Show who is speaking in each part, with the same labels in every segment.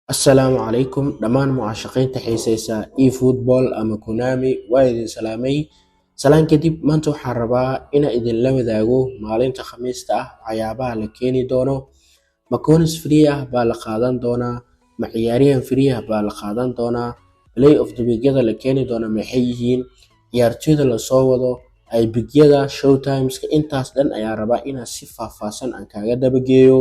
Speaker 1: السلام عليكم دمان معشقين تحيسيسا اي فوتبول اما كونامي وايدين سلامي سلام كدب مانتو حربا انا اذن لمداغو مالينتا خميستا عيابا لكيني دونو ماكونس فريه بالقادان دونا معياريان فريه بالقادان دونا بلاي اوف دبيجيدا لكيني دونا محييين ciyaartoyda lasoo wado ay bigyada showtimeska intaas dhan ayaa rabaa inaan si faahfaahsan aan kaaga dabageeyo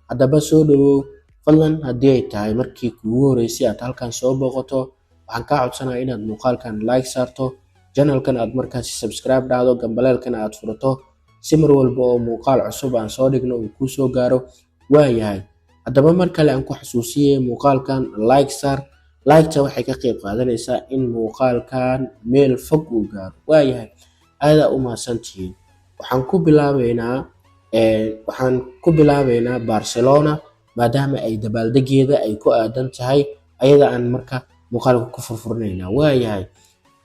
Speaker 1: haddaba soo dhawow fadlan haddii ay tahay markii kuugu horeysay aad halkan soo booqato waxaan kaa codsanayaa inaad muuqaalkan like saarto channelkan aad markaasi subscribe dhahdo gambaleelkana aad furato si mar walba oo muuqaal cusub aan soo dhigno uu kuu soo gaaro waayahay haddaba mar kale aan ku xasuusiyey muuqaalkan like saar like-ta waxay ka qayb qaadanaysaa in muuqaalkan meel fog uu gaaro waayahay aadaa u mahadsantihiin waxaan ku bilaabeynaa Barcelona maadaama ay dabaaldegeeda ay ku aadan tahay ayada aan marka muuqaalka ku furfurnaynaa waayahay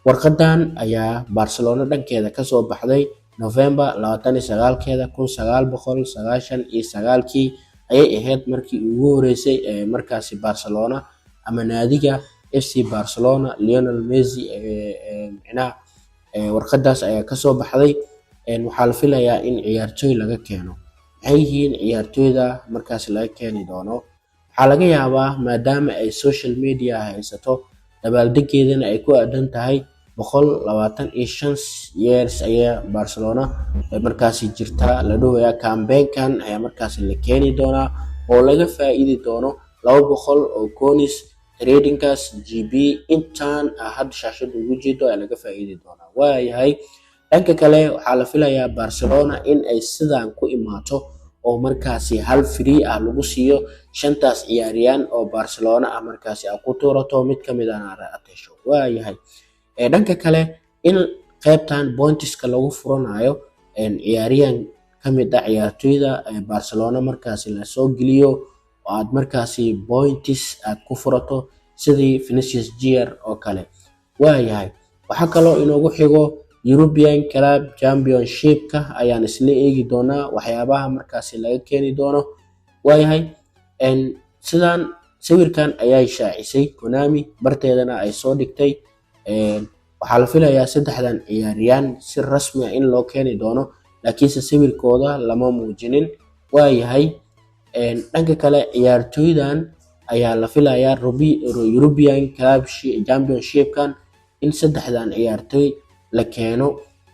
Speaker 1: warqadan ayaa Barcelona dhankeeda kasoo baxday November 29keeda 1999kii ayay ahayd markii ugu horeysay markaasi Barcelona ama naadiga FC Barcelona Lionel Messi warqadaas ayaa kasoo baxday waxaa la filayaa in ciyaartoy laga keeno maxay yihiin ciyaartoyda markaas laga keeni doono waxaa laga yaabaa maadaama ay social media haysato dabaaldegeedana ay ku aadan tahay 125 years ayaa Barcelona markaasi jirta la dhawayaa campaign-kan ayaa markaasi la keeni doonaa oo laga faa'iidi doono 200 oo koonis tradingkaas GB intaan hadda shaashada ugu jeedo ayaa laga faa'iidi doonaa waayahay dhanka kale waxaa la filayaa Barcelona in ay sidaan ku imaato oo markaasi hal free lagu siiyo shantaas ciyaariyaan oo Barcelona markaasi ku tuurato mid kamid ah atesho waayahay dhanka kale in qaybtan pointiska lagu furanayo ciyaariyaan kamid ah ciyaartoyda Barcelona markaasi la soo geliyo oo aad markaasi points aad ku furato sidii Vinicius Junior oo kale waayahay waxa kale inoogu xigo European Club Championship-ka ayaan isla eegi doonaa waxyaabaha markaasi laga keeni doono waayahay sidaan sawirkan ayaa shaacisay Konami barteedana ay soo dhigtay waxaa la filayaa saddexdan ciyaariyaan si rasmi ah in loo keeni doono laakiinse sawirkooda lama muujinin waayahay dhanka kale ciyaartoydan ayaa la filayaa European Club Championship-kan in saddexdan ciyaartoy la keeno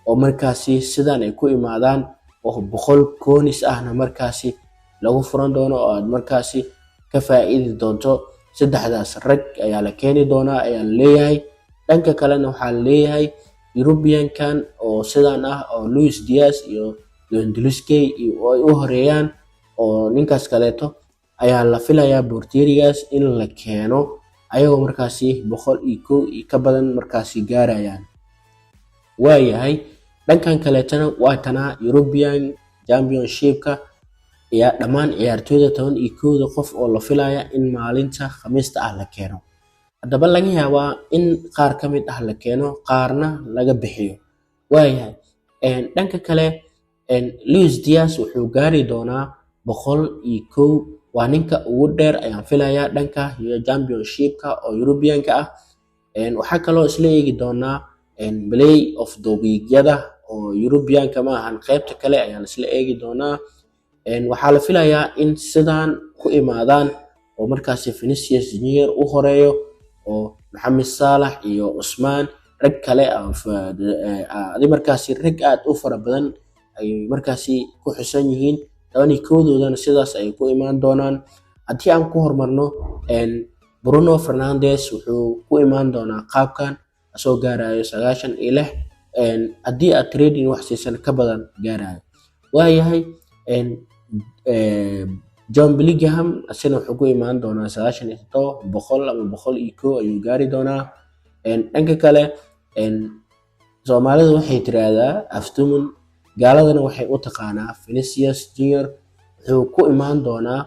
Speaker 1: oo markaasi sidaan ay ku imaadaan oo 100 koonis ahna markaasi lagu furan doono oo aad markaasi ka faa'iidi doonto saddexdaas rag ayaa la keeni doonaa ayaa leeyahay dhanka kalena waxaa leeyahay European-kan oo sidaan ah oo Luis Diaz iyo Lewandowski oo ay u horeeyaan oo ninkaas kaleeto ayaa la filayaa Portugal in la keeno ayagoo markaasi 101 ka badan markaasi gaarayaan waayahay dhankan kaleetana waa tana European Championship-ka ayaa dhammaan ciyaartoyda 11 qof oo la filaya in maalinta Khamiista la keeno haddaba laga yaabaa in qaar ka mid la keeno qaarna laga bixiyo waayahay dhanka kale Luis Diaz wuxuu gaari doonaa 101 waa ninka ugu dheer ayaan filayaa dhanka Championship-ka oo European-ka ah waxa kale oo isla eegi doonaa play of the week-yada oo European-ka ma ahan qaybta kale ayaan isla eegi doonaa waxaa la filayaa in sidaan ku imaadaan oo markaasi Vinicius Junior u horeeyo oo Mohamed Salah iyo Usman rag kale markaasi rag aad u fara badan ay markaasi ku xusan yihiin 11doodana sidaas ay ku imaan doonaan haddii aan ku hormarno Bruno Fernandes wuxuu ku imaan doonaa qaabkan soo gaarayo 96 haddii aad trading wax siisan ka badan gaarayo waayahay John Bellingham asina wuxuu ku imaan doonaa 97 100 ama 101 ayuu gaari doonaa dhanka kale Soomaalidu waxay tiraahdaa aftumun gaaladana waxay u taqaanaa Vinicius Junior wuxuu ku imaan doonaa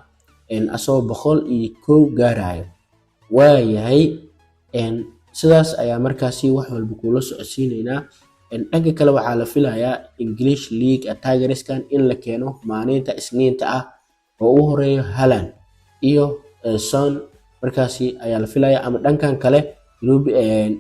Speaker 1: asoo 101 gaarayo waayahay sidaas ayaa markaasi wax walba kula socodsiinaynaa dhanka kale waxaa la filayaa English League Tigers-kan in la keeno maalinta Isniinta ah oo u horeeyo Haaland iyo Son markaasi ayaa la filayaa. Ama dhankan kale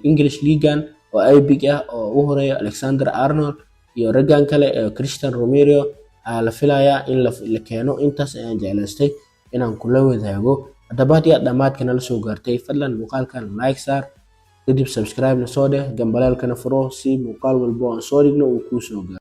Speaker 1: English League oo ay big ah oo ugu horeeya Alexander Arnold iyo raggan kale Christian Romero ayaa la filayaa in la keeno. Intaas ayaan jeclaystay inaan kula wadaago. Haddaba haddii aad dhammaadka nala soo gaartay, fadlan muuqaalkan like saar, kadib subscribe na soo dheh, gambaleelkana furo si muuqaal walbo aan soo dhigno uu kuu soo gaaro.